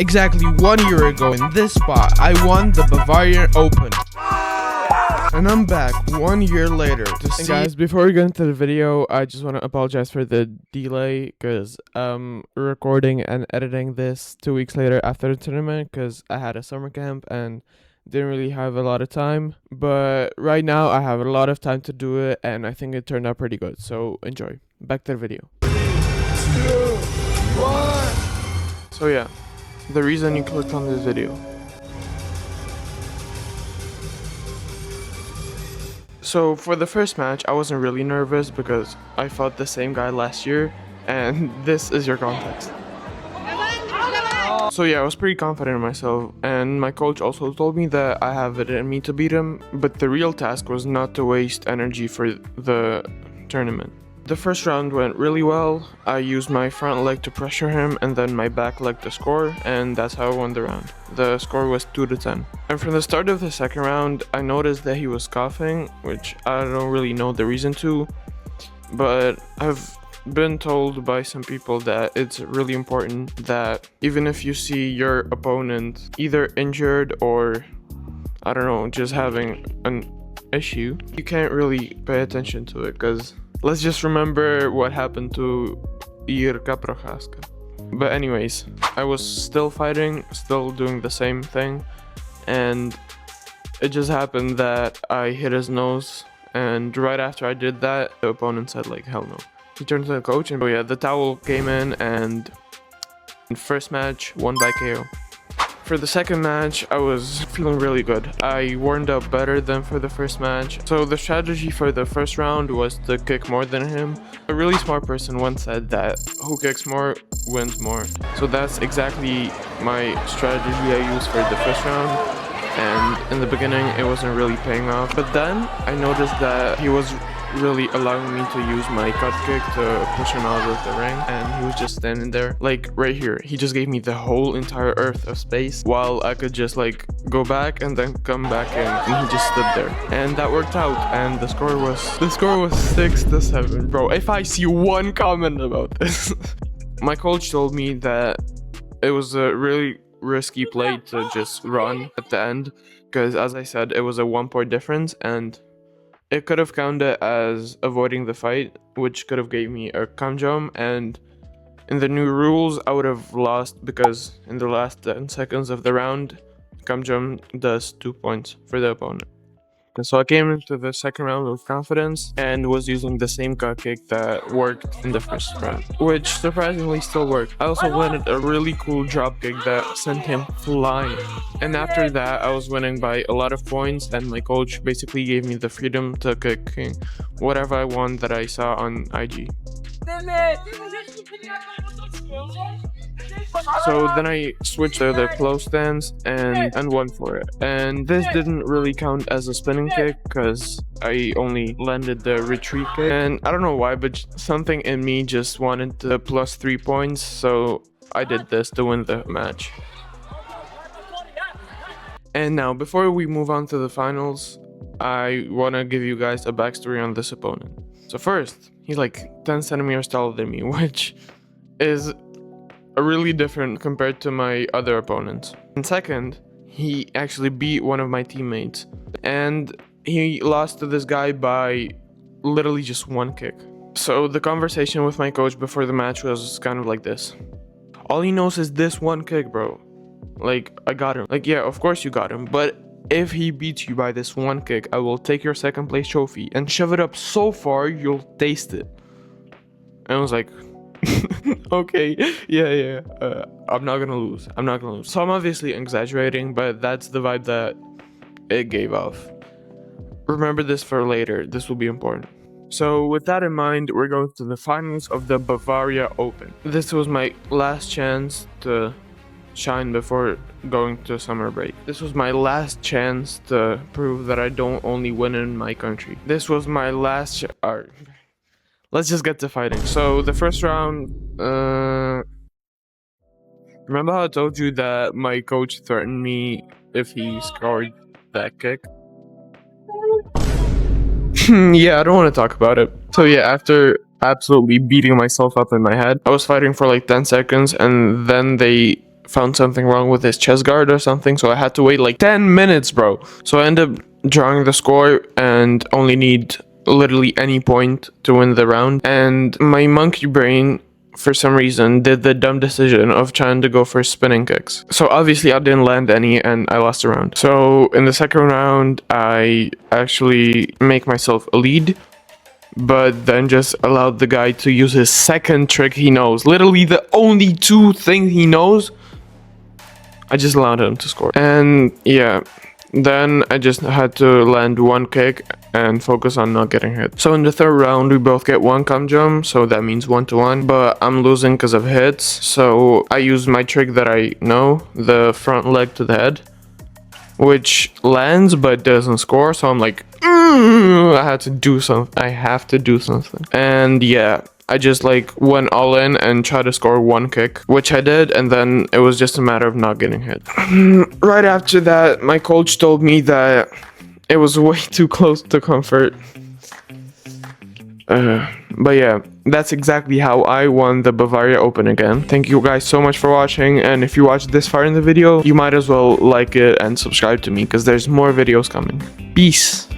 Exactly 1 year ago in this spot, I won the Bavaria Open. And I'm back 1 year later to see. Guys, before we go into the video, I just want to apologize for the delay because I'm recording and editing this 2 weeks later after the tournament because I had a summer camp and didn't really have a lot of time. But right now I have a lot of time to do it and I think it turned out pretty good. So enjoy. Back to the video. 3, 2, 1. So yeah, the reason you clicked on this video. So for the first match, I wasn't really nervous because I fought the same guy last year, and this is your context. So yeah, I was pretty confident in myself, and my coach also told me that I have it in me to beat him, but the real task was not to waste energy for the tournament. The first round went really well. I used my front leg to pressure him and then my back leg to score, and that's how I won the round. The score was 2-10. And from the start of the second round, I noticed that he was coughing, which I don't really know the reason to, but I've been told by some people that it's really important that even if you see your opponent either injured or, I don't know, just having an issue, you can't really pay attention to it because let's just remember what happened to Irka Prochaska. But anyways, I was still fighting, still doing the same thing, and it just happened that I hit his nose, and right after I did that, the opponent said like, hell no. He turned to the coach and the towel came in, and first match, won by KO. For the second match, I was feeling really good. I warmed up better than for the first match. So the strategy for the first round was to kick more than him. A really smart person once said that who kicks more wins more. So that's exactly my strategy I used for the first round. And in the beginning, it wasn't really paying off. But then I noticed that he was really allowing me to use my cut kick to push him out of the ring, and he was just standing there like right here. He just gave me the whole entire earth of space while I could just like go back and then come back in, and he just stood there, and that worked out. And the score was 6-7. Bro, if I see one comment about this. My coach told me that it was a really risky play to just run at the end because, as I said, it was a 1-point difference, and it could have counted as avoiding the fight, which could have gave me a come jump, and in the new rules, I would have lost because in the last 10 seconds of the round, come jump does 2 points for the opponent. So I came into the second round with confidence and was using the same cut kick that worked in the first round, which surprisingly still worked. I also landed a really cool drop kick that sent him flying. And after that, I was winning by a lot of points, and my coach basically gave me the freedom to kick whatever I want that I saw on IG. So then I switched to the close stance and won for it. And this didn't really count as a spinning kick because I only landed the retreat kick. And I don't know why, but something in me just wanted the plus 3 points. So I did this to win the match. And now, before we move on to the finals, I want to give you guys a backstory on this opponent. So first, he's like 10 centimeters taller than me, which is really different compared to my other opponents. And second, he actually beat one of my teammates, and he lost to this guy by literally just 1 kick. So the conversation with my coach before the match was kind of like this: all he knows is this 1 kick, bro. Like, I got him. Like, yeah, of course you got him, but if he beats you by this 1 kick, I will take your second place trophy and shove it up so far you'll taste it. And I was like, okay, yeah, I'm not gonna lose. So I'm obviously exaggerating, but that's the vibe that it gave off. Remember this for later, this will be important. So with that in mind, we're going to the finals of the Bavaria Open. This was my last chance to shine before going to summer break. This was my last chance to prove that I don't only win in my country. This was my last let's just get to fighting. So the first round, remember how I told you that my coach threatened me if he scored that kick? Yeah, I don't want to talk about it. So yeah, after absolutely beating myself up in my head, I was fighting for like 10 seconds, and then they found something wrong with his chest guard or something, so I had to wait like 10 minutes, bro. So I ended up drawing the score and only need literally any point to win the round. And my monkey brain, for some reason, did the dumb decision of trying to go for spinning kicks. So obviously I didn't land any and I lost the round. So in the second round, I actually make myself a lead, but then just allowed the guy to use his second trick he knows. Literally the only two things he knows. I just allowed him to score. And yeah, then I just had to land one kick and focus on not getting hit. So in the third round, we both get one com jump, so that means 1-1, but I'm losing because of hits. So I used my trick that I know, the front leg to the head, which lands but doesn't score. So I'm like, I have to do something. And yeah, I just like went all in and tried to score one kick, which I did, and then it was just a matter of not getting hit. Right after that, my coach told me that it was way too close to comfort. But yeah, that's exactly how I won the Bavaria Open again. Thank you guys so much for watching, and if you watched this far in the video, you might as well like it and subscribe to me, because there's more videos coming. Peace!